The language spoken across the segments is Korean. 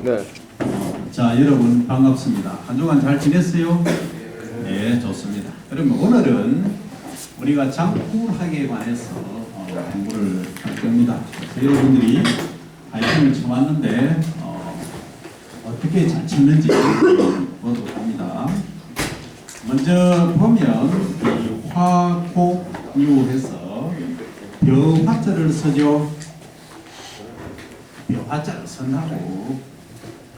네. 자, 여러분 반갑습니다. 한 주간 잘 지냈어요? 네, 좋습니다. 그러면 오늘은 우리가 장구학에 관해서 공부를 할 겁니다. 그래서 여러분들이 아이템을 쳐왔는데 어떻게 잘 쳤는지 보도록 합니다. 먼저 보면 이 화곡유해서 벼화자를 쓰죠. 벼화자를 쓴다고,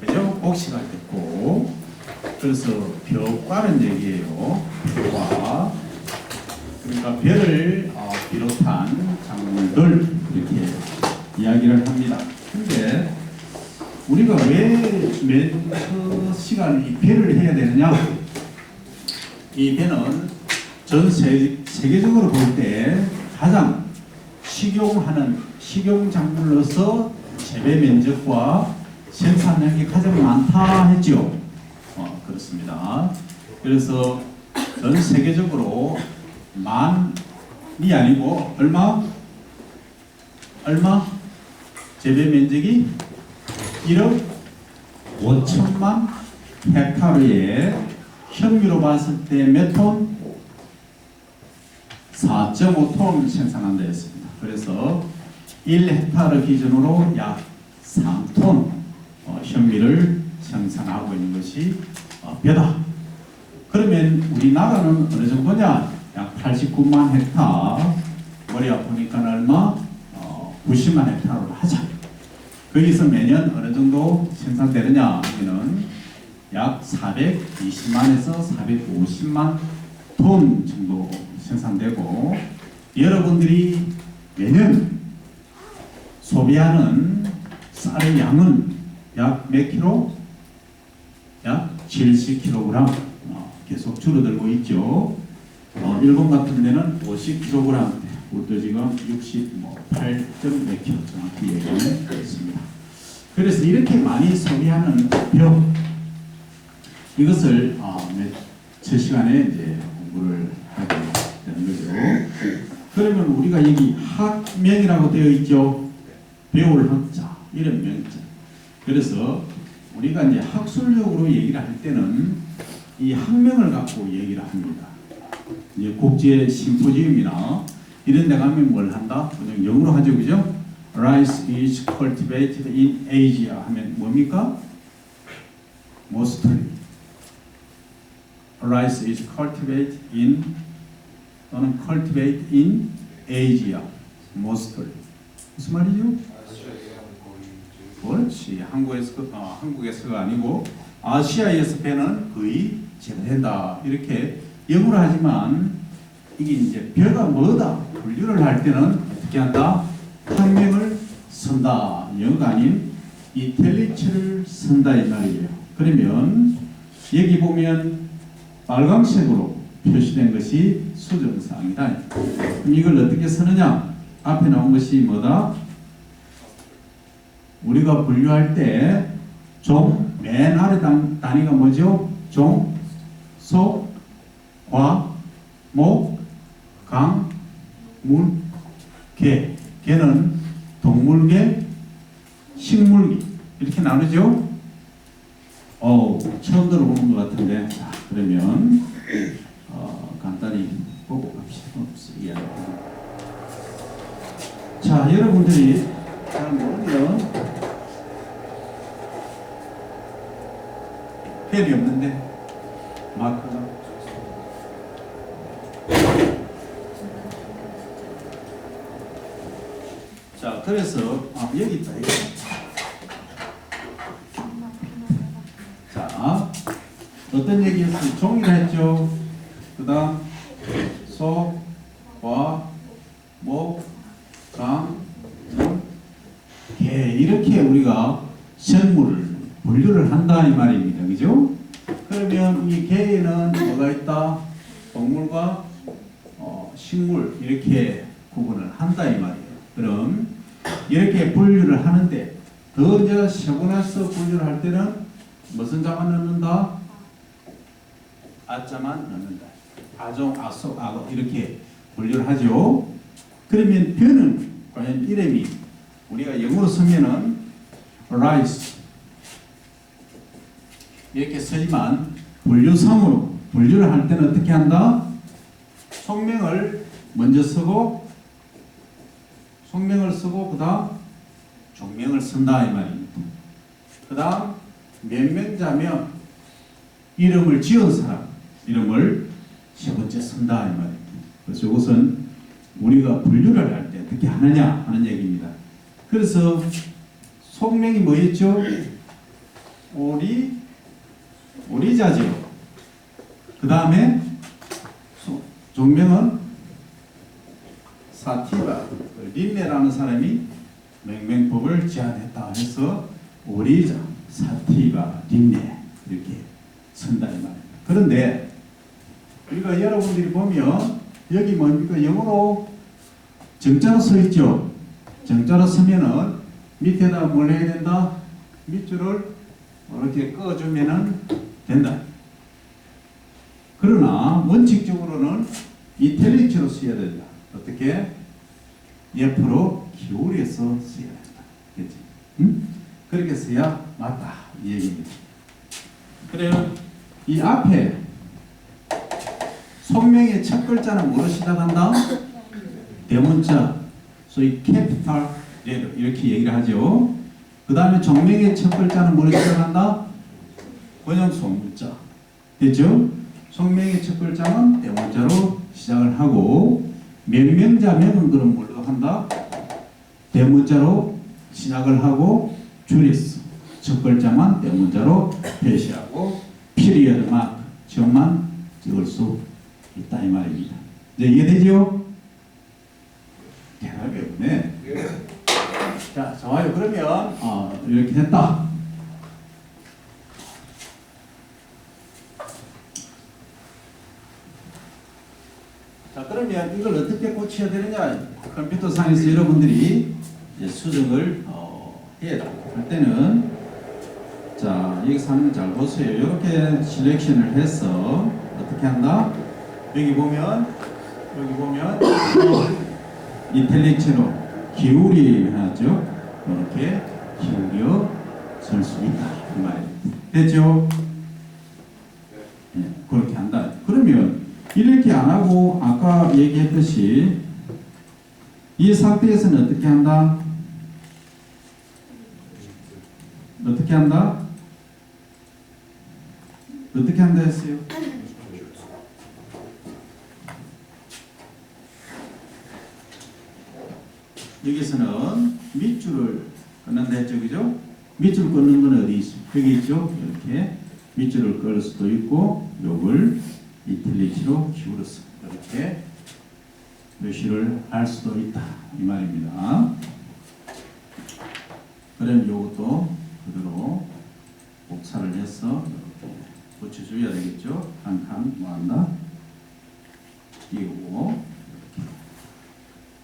그죠? 옥시가 됐고, 그래서 벼과는 얘기예요. 벼과. 그러니까 벼를 비롯한 작물들 이렇게 이야기를 합니다. 근데 우리가 왜 맨 첫 시간에 이 벼를 해야 되느냐? 이 벼는 전 세계적으로 볼 때 가장 식용 작물로서 재배 면적과 생산량이 가장 많다 했죠. 그렇습니다. 그래서 전 세계적으로 만이 아니고 얼마 재배 면적이 1억 5천만 헥타르에 현미로 봤을 때 몇 톤? 4.5톤 생산한다 했습니다. 그래서 1헥타르 기준으로 약 3톤 현미를 생산하고 있는 것이 벼다. 그러면 우리나라는 어느 정도냐? 약 89만 헥타. 머리 아프니까 얼마? 90만 헥타르로 하자. 거기서 매년 어느 정도 생산되느냐 하면은 약 420만에서 450만 톤 정도 생산되고, 여러분들이 매년 소비하는 쌀의 양은 약 몇 킬로? 약 70kg 계속 줄어들고 있죠. 일본 같은 데는 50kg, 우리도 지금 68점 몇 킬로 정확히 얘기를 했습니다. 그래서 이렇게 많이 소비하는 벼, 이것을 첫 시간에 이제 공부를 하게 되는 거죠. 그러면 우리가 여기 학명이라고 되어 있죠. 배울 학자, 이런 명자. 그래서 우리가 이제 학술적으로 얘기를 할 때는 이 학명을 갖고 얘기를 합니다. 이제 국제 심포지움이나 이런 데 가면 뭘 한다? 그냥 영어로 하죠, 그죠? Rice is cultivated in Asia 하면 뭡니까? Mostly. Rice is cultivated in 또는 cultivated in Asia. Mostly. 무슨 말이죠? 그렇지. 한국에서가 아니고 아시아에서 배는 거의 재배된다. 이렇게 영어로 하지만 이게 이제 벼가 뭐다? 분류를 할 때는 어떻게 한다? 학명을 쓴다. 영어가 아닌 이탈리아를 쓴다 이 말이에요. 그러면 여기 보면 빨강색으로 표시된 것이 수정사항이다. 그럼 이걸 어떻게 쓰느냐? 앞에 나온 것이 뭐다? 우리가 분류할 때 종, 맨 아래 단위가 뭐죠? 종, 소, 과, 목, 강, 물, 개. 개는 동물계, 식물계 이렇게 나누죠? 처음 들어보는 것 같은데. 자, 그러면 간단히 보고 갑시다. 자, 여러분들이 잘 모르면 펜이 없는데 마크가 자, 그래서 여기 있다. 여기. 자, 어떤 얘기였어요? 종이라 했죠. 그 다음 소, 과, 목, 강, 개, 이렇게 우리가 생물을 분류를 한다 이 말입니다. 그죠? 그러면 이 개에는 뭐가 있다? 동물과 식물 이렇게 구분을 한다 이 말이에요. 그럼 이렇게 분류를 하는데 더 이제 세고 나서 분류를 할 때는 무슨 자만 넣는다? 아자만 넣는다. 아종, 아소, 아고 이렇게 분류를 하죠. 그러면 벼는 과연 이름이 우리가 영어로 쓰면은 rice 이렇게 쓰지만 분류성으로 분류를 할 때는 어떻게 한다? 속명을 먼저 쓰고 속명을 쓰고 그 다음 종명을 쓴다 이 말입니다. 그 다음 몇 명자면 이름을 지은 사람 이름을 세 번째 쓴다 이 말입니다. 그래서 이것은 우리가 분류를 할 때 어떻게 하느냐 하는 얘기입니다. 그래서 속명이 뭐였죠? 오리자죠. 그 다음에 종명은 사티바 린네라는 사람이 맹명법을 제안했다 해서 오리자, 사티바, 린네 이렇게 쓴다 이 말입니다. 그런데 우리가 여러분들이 보면 여기 뭡니까? 영어로 정자로 써 있죠. 정자로 쓰면은 밑에다 뭘 해야 된다? 밑줄을 이렇게 꺼주면은 된다. 그러나 원칙적으로는 이탈리크로 써야 된다. 어떻게? 옆으로 기울여서 써야 된다. 그렇지? 응? 그렇게 써야 맞다. 이 얘기입니다. 그래요. 이 앞에 속명의 첫 글자는 뭐로 시작한다? 대문자, 소위 캐피탈 레터 이렇게 얘기를 하죠. 그 다음에 종명의 첫 글자는 뭐로 시작한다? 번역 소문자. 됐죠? 속명의 첫 글자는 대문자로 시작을 하고 명명자명은 그럼 뭘로 한다? 대문자로 시작을 하고 줄였어. 첫 글자만 대문자로 표시하고 피리어드 마크 점만 찍을 수 있다 이 말입니다. 이제 이해되죠? 대답이 없네. 자, 좋아요. 그러면 이렇게 됐다. 자, 그러면 이걸 어떻게 고쳐야 되느냐? 컴퓨터상에서 여러분들이 이제 수정을 해야 돼. 할 때는 자, 여기서 한번 잘 보세요. 이렇게 셀렉션을 해서 어떻게 한다? 여기 보면 이탈릭체로 기울이 하죠. 이렇게 기울여 쓸 수 있다 이 말입니다. 됐죠? 네, 그렇게 한다. 그러면 이렇게 안 하고 아까 얘기했듯이 이 상태에서는 어떻게 한다? 어떻게 한다? 어떻게 한다 했어요? 여기서는 밑줄을 끊는다 했죠, 그죠? 밑줄 끊는 건 어디 있어? 여기 있죠? 이렇게 밑줄을 끌 수도 있고, 요걸 이탈리치로 기울여서 이렇게 표시를 할 수도 있다 이 말입니다. 그럼 요것도 그대로 복사를 해서 이렇게 붙여줘야 되겠죠? 한 칸 뭐한다? 띄우고 이렇게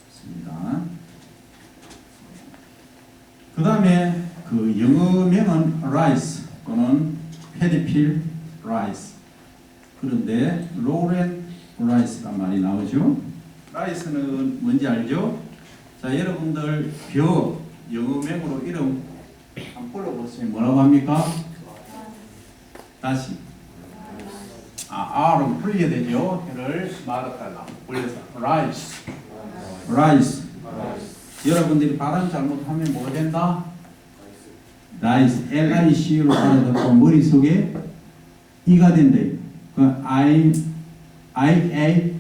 있습니다. 그 다음에 그 영어명은 rice 또는 페디필 rice. 그런데 로렌 라이스란 말이 나오죠. 라이스는 뭔지 알죠? 자, 여러분들 벼 영어명으로 이름 한번 불러보세요. 뭐라고 합니까? 다시. R은 풀려야 되죠. 혀를 말았다가 불려서 라이스. 라이스. 여러분들이 발음 잘못하면 뭐가 된다? 라이스. L-I-C로 알아듣고 머릿속에 이가 된다. 그 I ate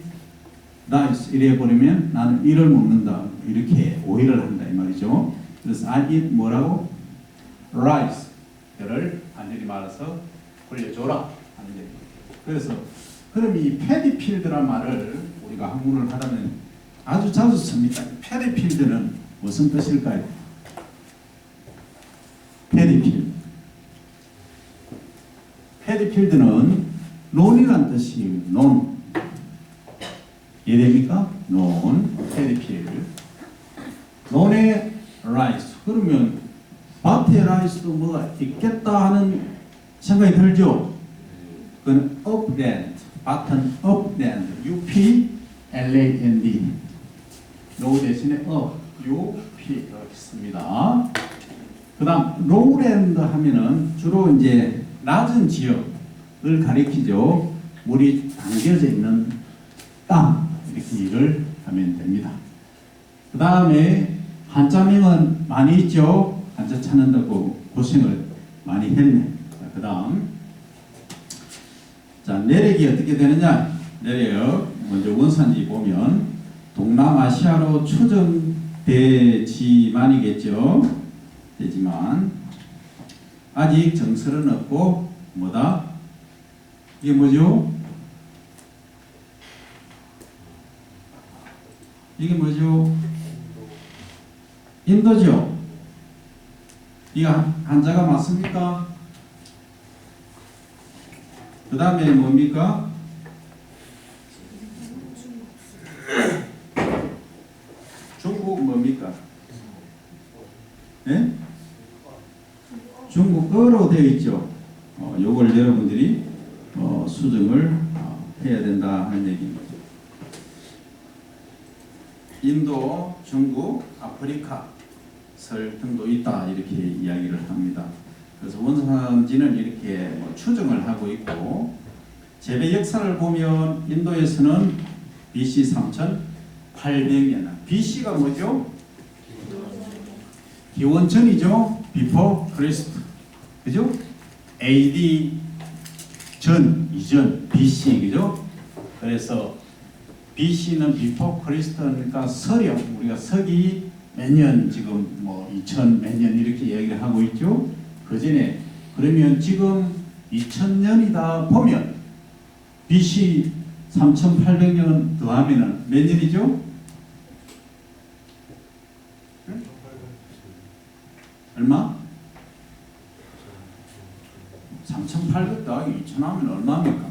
rice 이래 버리면 나는 이를 먹는다 이렇게 오해를 한다 이 말이죠. 그래서 I eat 뭐라고? rice 를 완전히 말아서 굴려줘라 하는 얘기. 그래서 그럼 이 패디필드란 말을 우리가 한문을 하려면 아주 자주 씁니다. 패디필드는 무슨 뜻일까요? 패디필드. 패디필드는 논이란 뜻이에요. 논. 이해됩니까? 논, 패디필드. 논의 라이스. 그러면 밭에 라이스도 뭐가 있겠다 하는 생각이 들죠? 그건 upland. 밭은 upland. U-P-L-A-N-D. 노 대신에 U-P 이렇게 씁니다. 그 다음 lowland 하면은 주로 이제 낮은 지역을 가리키죠. 물이 담겨져 있는 땅 이렇게 일을 하면 됩니다. 그 다음에 한자명은 많이 있죠. 한자 찾는다고 고생을 많이 했네. 그 다음 자 내력이 어떻게 되느냐. 내력 먼저 원산지 보면 동남아시아로 추정되지만이겠죠. 되지만 아직 정설은 없고 뭐다? 이게 뭐죠? 이게 뭐죠? 인도죠. 이 한자가 맞습니까? 그 다음에 뭡니까? 중국 뭡니까? 네? 중국어로 되어 있죠. 요걸 여러분들이 수정을 해야 된다 하는 얘기입니다. 인도, 중국, 아프리카, 설 등도 있다 이렇게 이야기를 합니다. 그래서 원산지는 이렇게 추정을 하고 있고 재배 역사를 보면 인도에서는 BC 3800년 BC가 뭐죠? 기원전이죠. Before Christ 그죠? AD 전, 이전, BC 그죠? 그래서 BC는 Before Christ니까 서령 우리가 서기 몇 년 지금 뭐 2000 몇 년 이렇게 얘기를 하고 있죠. 그 전에 그러면 지금 2000년이다 보면 BC 3800년 더하면은 몇 년이죠? 응? 얼마? 3800 더하기 2000 하면 얼마입니까?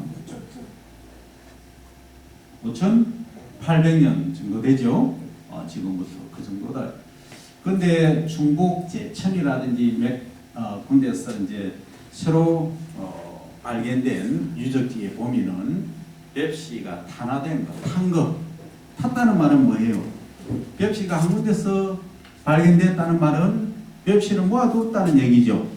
5800년 정도 되죠. 지금부터 그 정도다. 근데 중국 제천이라든지 몇 군데서 이제 새로 발견된 유적지에 보면은 벽시가 탄화된 거, 탄 거. 탔다는 말은 뭐예요? 벽시가 한 군데서 발견됐다는 말은 벽시를 모아뒀다는 얘기죠.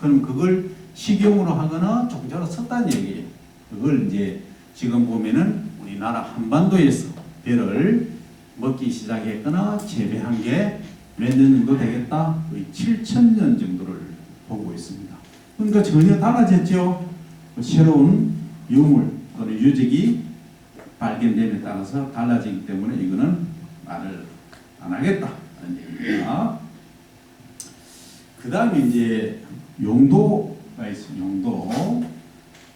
그럼 그걸 식용으로 하거나 종자로 썼다는 얘기예요. 그걸 이제 지금 보면은 우리나라 한반도에서 벼를 먹기 시작했거나 재배한 게 몇 년 정도 되겠다? 거의 7000년 정도를 보고 있습니다. 그러니까 전혀 달라졌죠. 새로운 유물 또는 유적이 발견됨에 따라서 달라지기 때문에 이거는 말을 안 하겠다 하는 얘기입니다. 그 다음에 이제 용도가 있어요.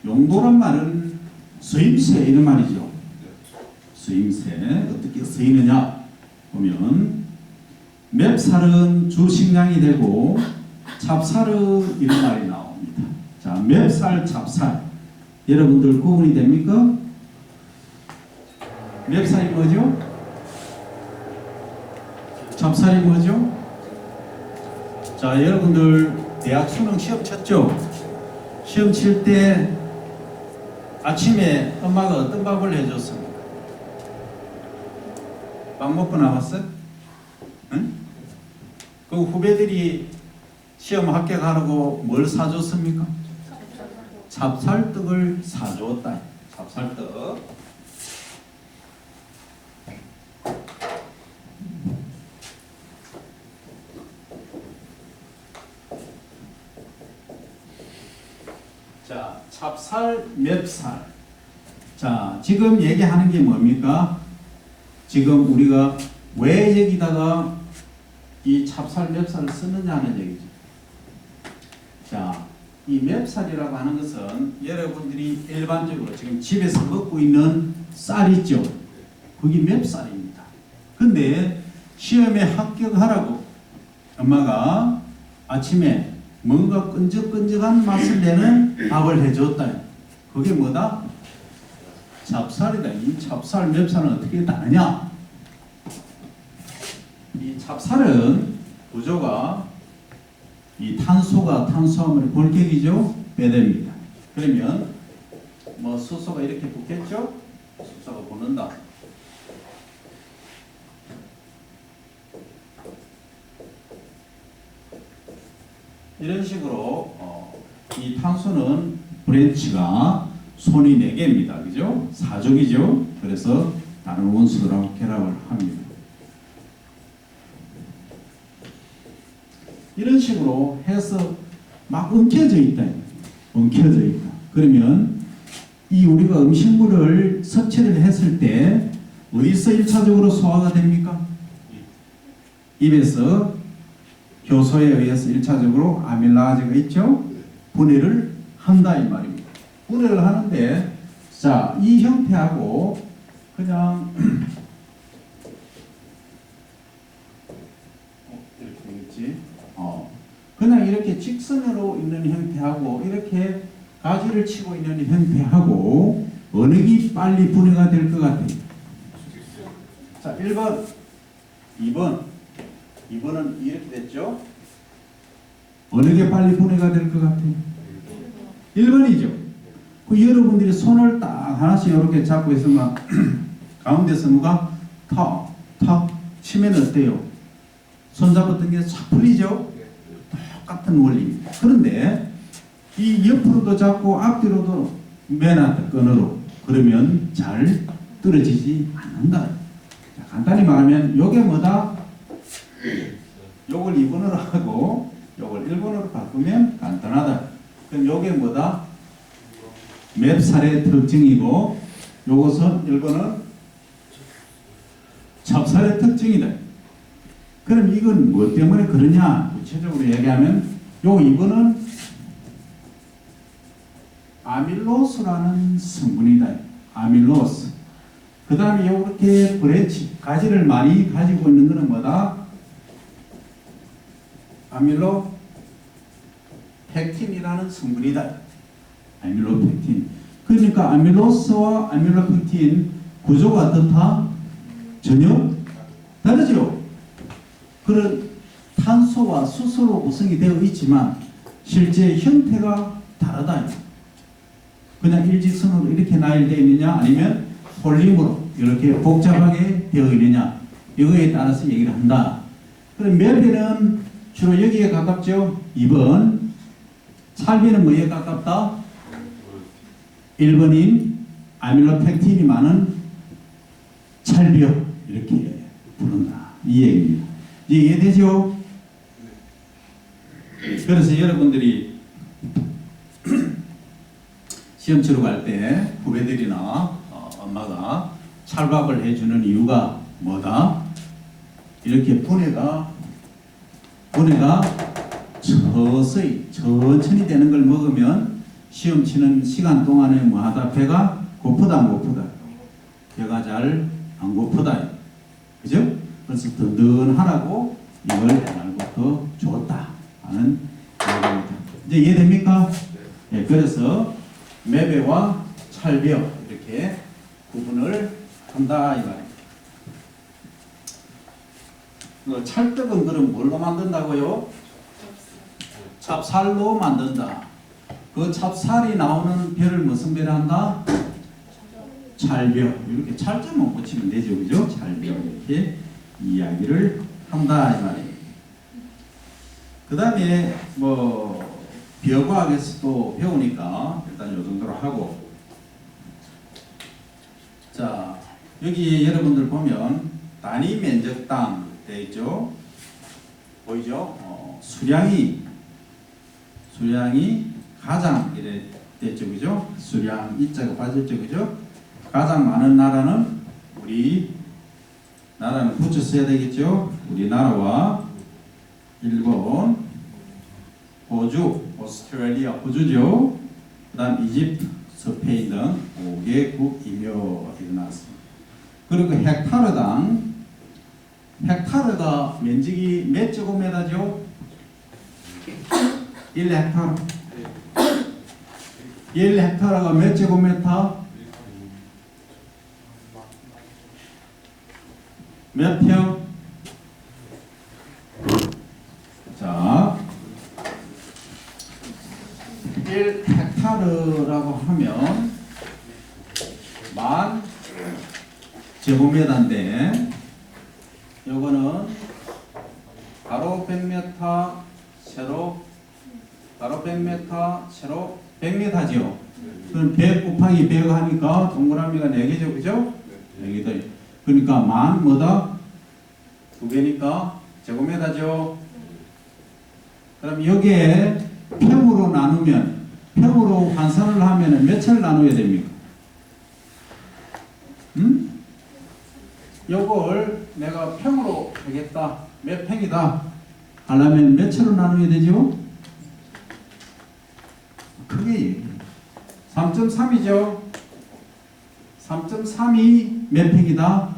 용도란 말은 쓰임새 이런 말이죠. 쓰임새 어떻게 쓰이느냐 보면 맵살은 주식량이 되고 찹쌀은 이런 말이 나옵니다. 자, 맵살, 찹쌀 여러분들 구분이 됩니까? 맵살이 뭐죠? 찹쌀이 뭐죠? 자, 여러분들 대학 수능 시험 쳤죠? 시험 칠 때 아침에 엄마가 어떤 밥을 해줬습니까? 밥 먹고 나왔어? 응? 그 후배들이 시험 합격하라고 뭘 사줬습니까? 찹쌀떡을 사줬다. 찹쌀떡. 자, 찹쌀, 맵쌀. 자, 지금 얘기하는 게 뭡니까? 지금 우리가 왜 여기다가 이 찹쌀, 맵쌀을 쓰느냐 하는 얘기죠. 자, 이 맵쌀이라고 하는 것은 여러분들이 일반적으로 지금 집에서 먹고 있는 쌀 있죠? 그게 맵쌀입니다. 근데 시험에 합격하라고 엄마가 아침에 뭔가 끈적끈적한 맛을 내는 밥을 해줬다. 그게 뭐다? 찹쌀이다. 이 찹쌀, 맵쌀은 어떻게 다르냐? 이 찹쌀은 구조가 이 탄소가 탄수화물의 골격이죠. 빼됩니다. 그러면 뭐 수소가 이렇게 붙겠죠? 수소가 붙는다. 이런 식으로 이 탄소는 브랜치가 손이 4개입니다. 그죠? 사족이죠. 그래서 다른 원소들하고 결합을 합니다. 이런 식으로 해서 막 엉켜져 있다. 엉켜져 있다. 그러면 이 우리가 음식물을 섭취를 했을 때 어디서 1차적으로 소화가 됩니까? 입에서 효소에 의해서 1차적으로 아밀라아제가 있죠? 분해를 한다 이 말입니다. 분해를 하는데 자, 이 형태하고 그냥 이렇게 되겠지? 그냥 이렇게 직선으로 있는 형태하고 이렇게 가지를 치고 있는 형태하고 어느 게 빨리 분해가 될 것 같아요? 자, 1번, 2번. 2번은 이렇게 됐죠? 어느 게 빨리 분해가 될 것 같아요? 1번이죠. 그 여러분들이 손을 딱 하나씩 이렇게 잡고 있으면 가운데서 누가 탁 치면 어때요? 손 잡았던 게 싹 풀리죠? 똑같은 원리입니다. 그런데 이 옆으로도 잡고 앞뒤로도 매놨다 끈으로 그러면 잘 떨어지지 않는다. 자, 간단히 말하면 요게 뭐다? 요걸 2번으로 하고 요걸 1번으로 바꾸면 간단하다. 그럼 요게 뭐다? 맵살의 특징이고 요것은 1번은 찹쌀의 특징이다. 그럼 이건 뭐 때문에 그러냐? 구체적으로 얘기하면 요 2번은 아밀로스라는 성분이다. 아밀로스. 그 다음에 이렇게 브랜치, 가지를 많이 가지고 있는 것은 뭐다? 아밀로 펙틴이라는 성분이다. 아밀로 펙틴. 그러니까 아밀로스와 아밀로 펙틴 구조가 어떻다? 전혀 다르죠. 그런 탄소와 수소로 구성이 되어 있지만 실제 형태가 다르다. 그냥 일직선으로 이렇게 나열되어 있느냐 아니면 폴림으로 이렇게 복잡하게 되어 있느냐 이거에 따라서 얘기를 한다. 그럼 멜빈은 주로 여기에 가깝죠. 2번. 찰비는 뭐에 가깝다? 1번인 아밀로펙틴이 많은 찰비요 이렇게 부른다. 이 얘기입니다. 이해되죠? 그래서 여러분들이 시험 치러 갈 때 후배들이나 엄마가 찰밥을 해주는 이유가 뭐다? 이렇게 분해가 서서히 천천히 되는 걸 먹으면 시험 치는 시간 동안에 뭐하다? 배가 고프다 안 고프다? 배가 잘 안 고프다. 그죠? 그래서 든든하라고 이걸 해나는 것도 좋다 하는 얘기입니다. 이제 이해됩니까? 네, 그래서 매배와 찰벼 이렇게 구분을 한다 이 말입니다. 그 찰떡은 그럼 뭘로 만든다고요? 찹쌀로 만든다. 그 찹쌀이 나오는 벼를 무슨 벼를 한다? 찰벼. 이렇게 찰자만 붙이면 되죠, 그죠? 찰벼 이렇게 이야기를 한다 이 말이에요. 그 다음에 뭐 비어과학에서 또 배우니까 일단 요 정도로 하고, 자 여기 여러분들 보면 단위 면적당 되어 있죠. 보이죠? 수량이 가장 이래 됐죠, 그죠? 수량 이자가 빠졌죠, 그죠? 가장 많은 나라는 우리 나라는 붙여 써야 되겠죠. 우리나라와 일본, 호주, 오스트레일리아, 호주죠. 그다음 이집트, 스페인 등 5개국이며 일어났습니다. 그리고 헥타르가 면적이 몇 제곱미터죠? 1헥타르. 1헥타르가 몇 제곱미터? 몇 평? 자, 1헥타르라고 하면 10,000 제곱미터인데 요거는 가로 100m, 세로 가로 100m, 세로 100m죠. 그럼 100 곱하기 100 하니까 동그라미가 4개죠. 그죠? 4개다. 그러니까 만 뭐다? 2배니까 제곱미터죠. 그럼 여기에 평으로 나누면, 평으로 환산을 하면 몇을 나눠야 됩니까? 요걸 내가 평으로 하겠다. 몇 평이다 하려면 몇으로 나눠야 되죠? 크게 얘기해. 3.3이죠. 3.3이 몇 평이다?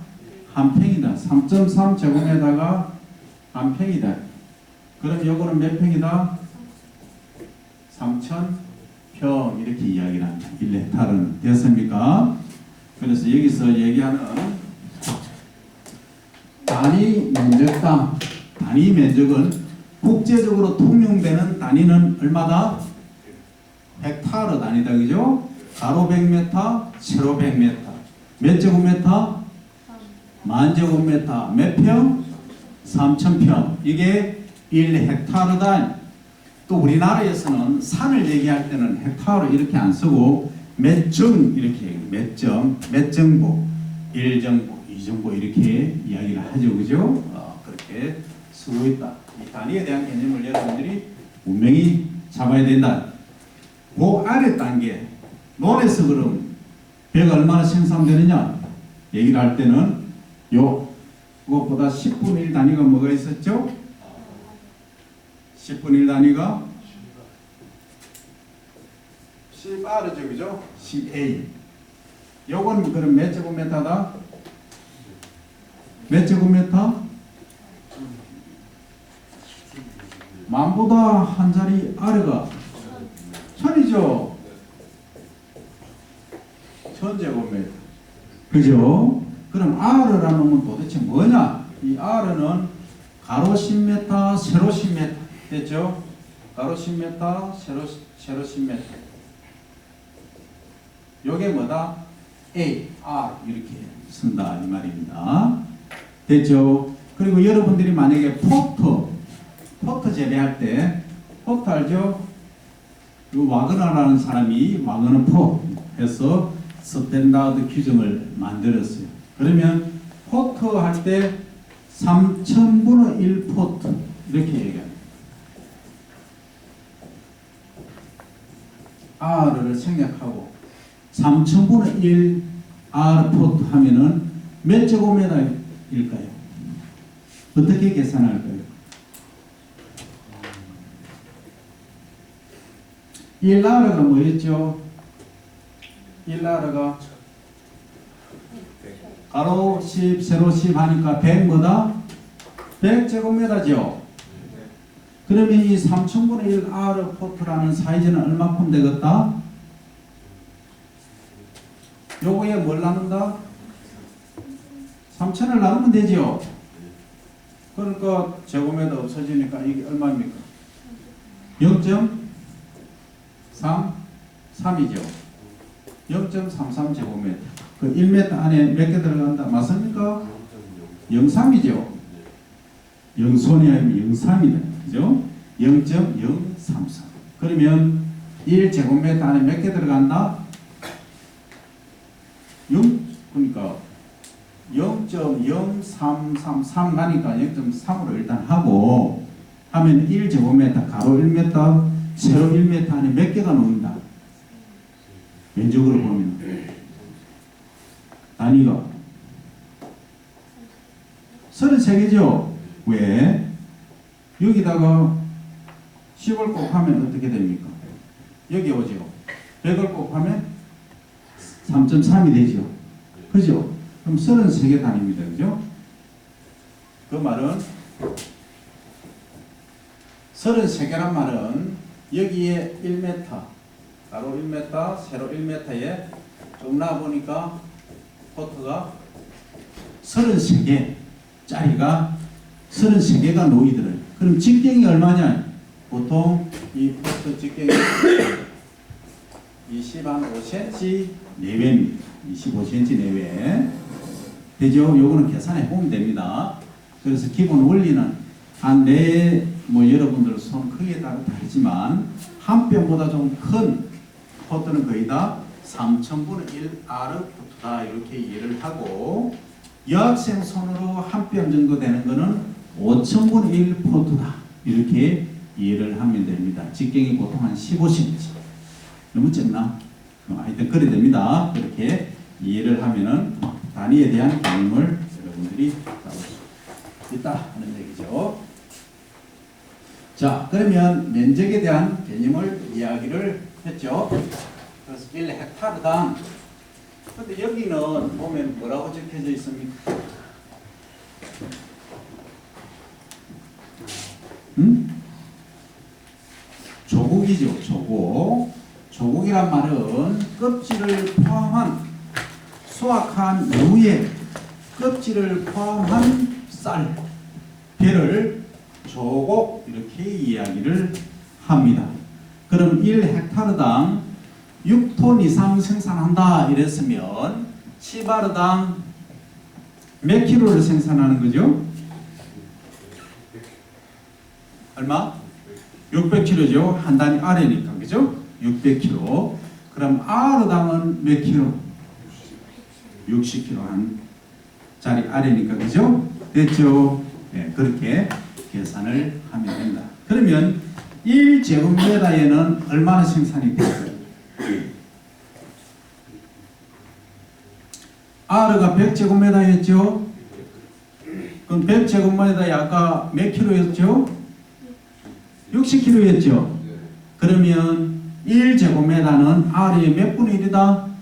한 평이다. 3.3 제곱에다가 한 평이다. 그럼 요거는 몇 평이다? 3,000평 이렇게 이야기를 합니다. 1헥타르는 됐습니까? 그래서 여기서 얘기하는 단위 면적 땅, 단위 면적은 국제적으로 통용되는 단위는 얼마다? 헥타르 단위다. 그죠? 가로 100m, 세로 100m. 몇 제곱미터? 만 제곱미터. 몇 평? 3,000평. 이게 1헥타르다. 또 우리나라에서는 산을 얘기할 때는 헥타르 이렇게 안 쓰고 몇 정 이렇게 얘기해요. 몇 정보, 1정보, 2정보 이렇게 이야기를 하죠. 그죠? 그렇게 쓰고 있다. 이 단위에 대한 개념을 여러분들이 분명히 잡아야 된다. 그 아래 단계, 논에서 그럼 배가 얼마나 생산되느냐 얘기를 할 때는 그것보다 10분의 1 단위가 뭐가 있었죠? 10분의 1 단위가 10R죠. 그죠? 10A. 요건 그럼 몇 제곱미터다? 몇 제곱미터? 만보다 한 자리 아래가 1000이죠. 1000제곱미터. 그죠? 그럼 R라는 놈은 도대체 뭐냐? 이 R는 가로 10m, 세로 10m. 됐죠? 가로 10m, 세로 10m. 요게 뭐다? A, R 이렇게 쓴다 이 말입니다. 됐죠? 그리고 여러분들이 만약에 포터 재배할 때 포터 알죠? 이 와그너라는 사람이 와그너 포 해서 스탠다드 규정을 만들었어요. 그러면 포터 할 때 3000분의 1 포터 이렇게 얘기합니다. R를 생략하고 3000분의 1 R 포트 하면은 몇 제곱미터일까요? 어떻게 계산할까요? 1R가 뭐였죠? 1R가 가로 10, 세로 10 하니까 100 뭐다? 100제곱미터죠. 그러면 이 3000분의 1 R 포트라는 사이즈는 얼마큼 되겠다? 요거에 뭘 나눈다? 3000을 나누면 되죠. 그러니까 제곱미터 없어지니까 이게 얼마입니까? 0.33이죠. 0.33 제곱미터. 그 1m 안에 몇 개 들어간다? 맞습니까? 0.3이죠. 0손이 아니면 0.3이다. 그죠? 0.033. 그러면 1제곱미터 안에 몇 개 들어간다? 0, 그러니까 0.0333 가니까 0.3으로 일단 하고 하면 1제곱미터 가로 1m, 세로 1m 안에 몇 개가 놓는다? 면적으로 보면 단위가 33개죠? 왜? 여기다가 10을 곱하면 어떻게 됩니까? 여기 오죠. 100을 곱하면 3.3이 되죠. 그죠? 그럼 33개 단위입니다. 그죠? 그 말은 33개란 말은 여기에 1m, 가로 1m, 세로 1m에 좀 나와보니까 포트가 33개 짜리가 33개가 놓이더래요. 그럼 직경이 얼마냐? 보통 이 포트 직경이 25cm 내외입니다. 25cm 내외. 되죠? 요거는 계산해 보면 됩니다. 그래서 기본 원리는 한 뭐 여러분들 손 크기에 따라 다르지만 한 뼘보다 좀 큰 포트는 거의 다 3,000분의 1 R포트다 이렇게 이해를 하고 여학생 손으로 한 뼘 정도 되는 거는 5,000분의 1 포트다 이렇게 이해를 하면 됩니다. 직경이 보통 한 15cm 너무 작나? 하여튼 그래 됩니다. 그렇게 이해를 하면은 단위에 대한 개념을 여러분들이 잡을 수 있다 하는 얘기죠. 자, 그러면 면적에 대한 개념을 이야기를 했죠. 그래서 1헥타르당. 근데 여기는 보면 뭐라고 적혀져 있습니까? 조국이죠. 조국. 조국이란 말은 껍질을 포함한 수확한 이후에 껍질을 포함한 쌀, 배를 조곡 이렇게 이야기를 합니다. 그럼 1헥타르당 6톤 이상 생산한다 이랬으면 10아르당 몇 킬로를 생산하는 거죠? 얼마? 600kg죠. 한 단위 아래니까 그죠? 600kg. 그럼 아르당은 몇 킬로? 60kg 한 자리 아래니까 그죠? 됐죠? 네, 그렇게 계산을 하면 된다. 그러면 1제곱미터에는 얼마나 생산이 됐어요? R가 100제곱미터였죠? 그럼 100제곱미터에 아까 몇 킬로였죠? 60킬로였죠? 그러면 1제곱미터는 R의 몇 분의 1이다?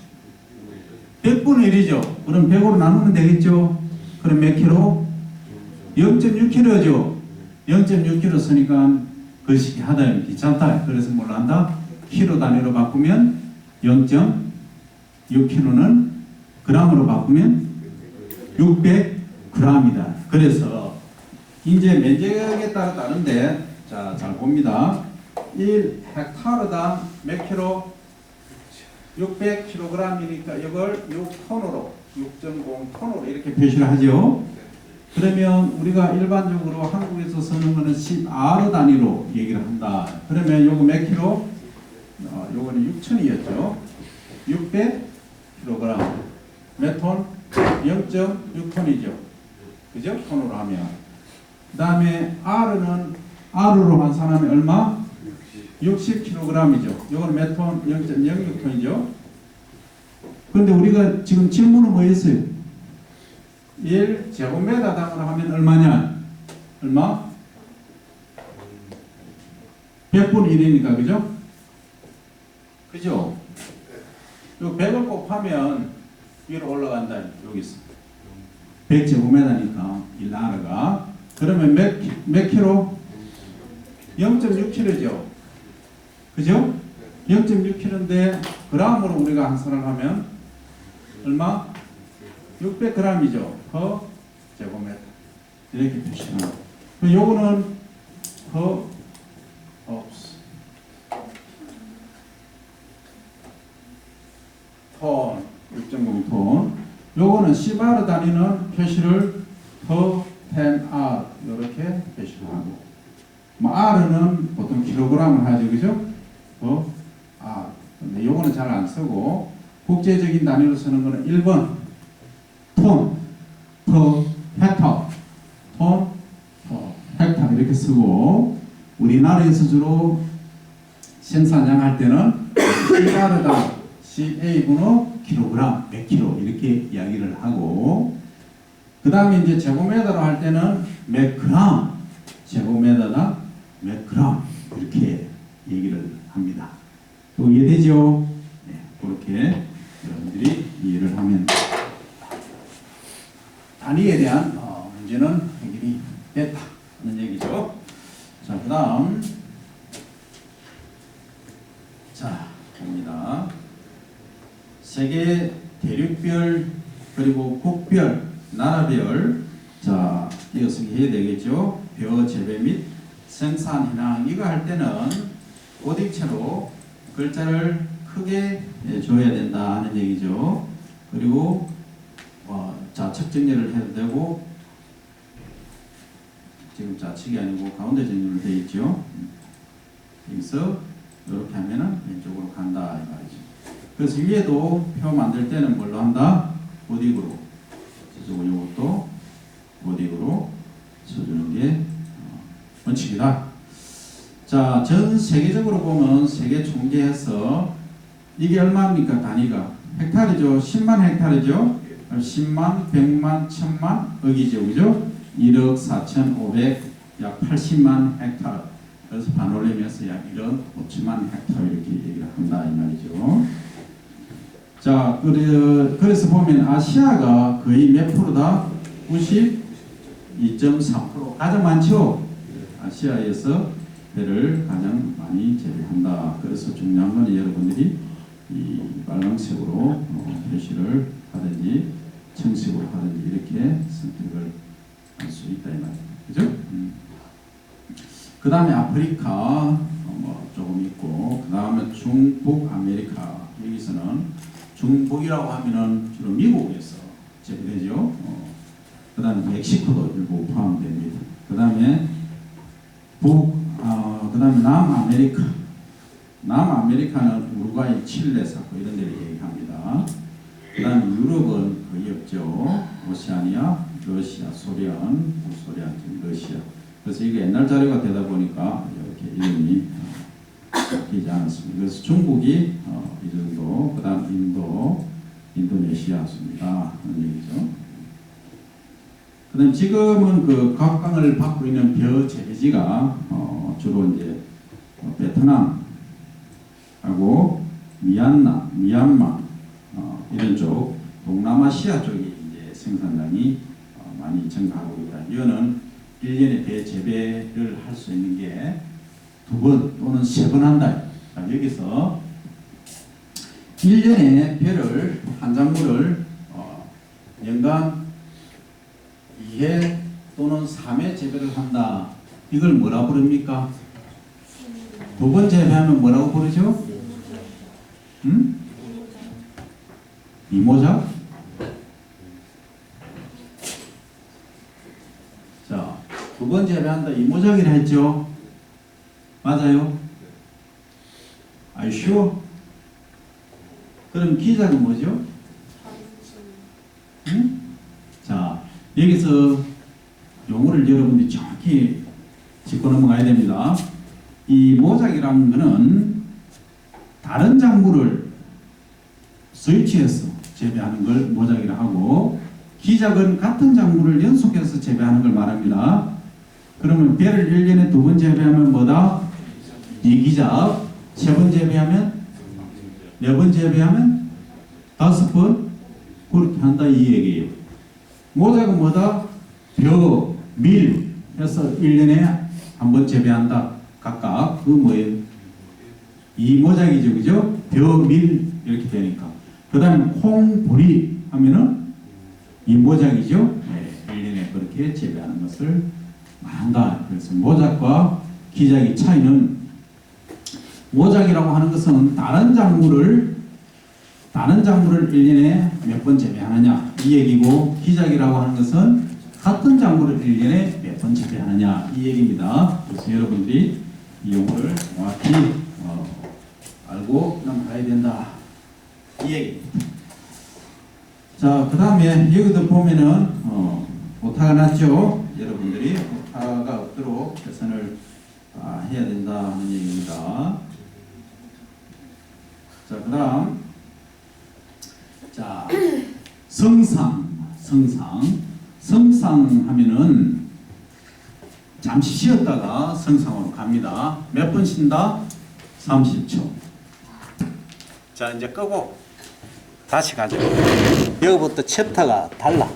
100분의 1이죠? 그럼 100으로 나누면 되겠죠? 그럼 몇 킬로? 0.6킬로죠? 0.6킬로 쓰니까 글씨기 하다 귀찮다. 그래서 뭘 한다? 킬로 단위로 바꾸면 0.6킬로는 그램으로 바꾸면 600g이다. 그래서 이제 면적에 따라 다른데 자, 잘 봅니다. 1헥타르당 몇 킬로? 600kg이니까 이걸 6톤으로 6.0톤으로 이렇게 표시를 하죠. 그러면 우리가 일반적으로 한국에서 쓰는 거는 10R 단위로 얘기를 한다. 그러면 요거 몇 킬로? 요거는 6,000이었죠. 600kg. 몇 톤? 0.6톤이죠. 그죠? 톤으로 하면. 그 다음에 R는 R로 환산하면 얼마? 60kg이죠. 요거는 몇 톤? 0.06톤이죠. 그런데 우리가 지금 질문은 뭐였어요? 1제곱미터당으로 하면 얼마냐? 얼마? 100분의 1이니까 그죠? 그죠? 요 100을 곱하면 위로 올라간다. 여기 있어. 100제곱미터니까 1R가 그러면 몇 킬로? 0.6킬로죠. 그죠? 0.6킬로인데 그램으로 우리가 환산을 하면 얼마? 600g이죠. per 제곱미터. 이렇게 표시합니다. 요거는 톤, 6.0톤. 요거는 10R 단위는 표시를 per 10R 이렇게 표시를 하고, 뭐 R는 보통 킬로그램을 하죠, 그죠? R. 근데 요거는 잘 안 쓰고 국제적인 단위로 쓰는 거는 1번 톤, per 헥타, 톤, 헥타 이렇게 쓰고, 우리나라에서 주로 생산량 할 때는 1R당 10A분의 킬로그램, 몇 킬로 이렇게 이야기를 하고, 그 다음에 이제 제곱미터로 할 때는 몇 그램, 제곱미터당 몇 그램 이렇게 얘기를 합니다. 또 이해되죠? 네, 그렇게 여러분들이 이해를 하면 단위에 대한 문제는 해결이 됐다 하는 얘기죠. 자, 그 다음 자 봅니다. 세계 대륙별 그리고 국별 나라별 자 띄어쓰기 해야 되겠죠. 벼 재배 및 생산 현황 이거 할 때는 오딕체로 글자를 크게 줘야 된다 하는 얘기죠. 그리고 좌측 정렬을 해도 되고 지금 좌측이 아니고 가운데 정렬 되어 있죠. 여기서 이렇게 하면은 왼쪽으로 간다 이 말이죠. 그래서 위에도 표 만들 때는 뭘로 한다? 고딕으로. 이것도 고딕으로 써주는 게 원칙이다. 자, 전 세계적으로 보면 세계 총계에서 이게 얼마입니까? 단위가 헥타르죠. 10만 헥타르죠. 10만, 100만, 1000만, 억이죠. 그죠? 1억 4,500, 약 80만 헥타르. 그래서 반올림에서 약 1억 5천만 헥타르 이렇게 얘기를 한다 이 말이죠. 자, 그래서 보면 아시아가 거의 몇 프로다? 92.3% 가장 많죠. 아시아에서 배를 가장 많이 재배한다. 그래서 중요한 건 여러분들이 이 빨강색으로 표시를 하든지 청색으로 하든지 이렇게 선택을 할 수 있다 이 말이에요. 그죠? 그 다음에 아프리카 조금 있고, 그 다음에 중북 아메리카. 여기서는 중북이라고 하면은 주로 미국에서 재배되죠. 그 다음에 멕시코도 일부 포함됩니다. 그 다음에 그 다음에 남아메리카. 남아메리카는 우루과이, 칠레, 사코 이런 데를 얘기합니다. 그 다음에 유럽은 거의 없죠. 오세아니아, 러시아, 소련, 북소련, 러시아. 그래서 이게 옛날 자료가 되다 보니까 이렇게 이름이 바뀌지 않았습니다. 그래서 중국이 이 정도, 그 다음 인도, 인도네시아입니다. 그런 얘기죠. 그 다음 지금은 그 각광을 받고 있는 벼 재배지가 주로 이제 베트남하고 미얀마 이런 쪽 동남아시아 쪽이 이제 생산량이 많이 증가하고 있다. 이거는 1년에 배 재배를 할 수 있는 게 2번 또는 3번 한다. 자, 여기서 1년에 배를 한 작물을 연간 2회 또는 3회 재배를 한다. 이걸 뭐라 부릅니까? 2번 재배하면 뭐라고 부르죠? 이모작? 자, 2번 재배한다. 이모작이라 했죠? 맞아요? Are you sure? 그럼 기작은 뭐죠? 자, 여기서 용어를 여러분들이 정확히 짚고 넘어가야 됩니다. 이 모작이라는 것은 다른 작물을 스위치해서 재배하는 걸 모작이라 하고, 기작은 같은 작물을 연속해서 재배하는 걸 말합니다. 그러면 배를 1년에 2번 재배하면 뭐다? 2기작. 3번 재배하면? 4번 재배하면? 5번? 그렇게 한다 이 얘기예요. 모작은 뭐다? 벼, 밀 해서 1년에 한 번 재배한다. 각각. 그 뭐예요? 이 모작이죠. 그죠? 벼, 밀 이렇게 되니까. 그 다음에 콩, 보리 하면은 이 모작이죠. 네, 1년에 그렇게 재배하는 것을 말한다. 그래서 모작과 기작의 차이는, 모작이라고 하는 것은 다른 작물을 1년에 몇 번 재배하느냐 이 얘기고, 기작이라고 하는 것은 같은 작물을 1년에 몇 번 재배하느냐 이 얘기입니다. 그래서 여러분들이 이 용어를 정확히 알고 넘어가야 된다 이 얘기입니다. 자, 그 다음에 여기도 보면은 오타가 났죠. 여러분들이 오타가 없도록 개선을 해야 된다 하는 얘기입니다. 자, 그 다음 자, 성상 하면은 잠시 쉬었다가 성상으로 갑니다. 몇 분 쉰다? 30초. 자, 이제 끄고 다시 가죠. 여기부터 챕터가 달라.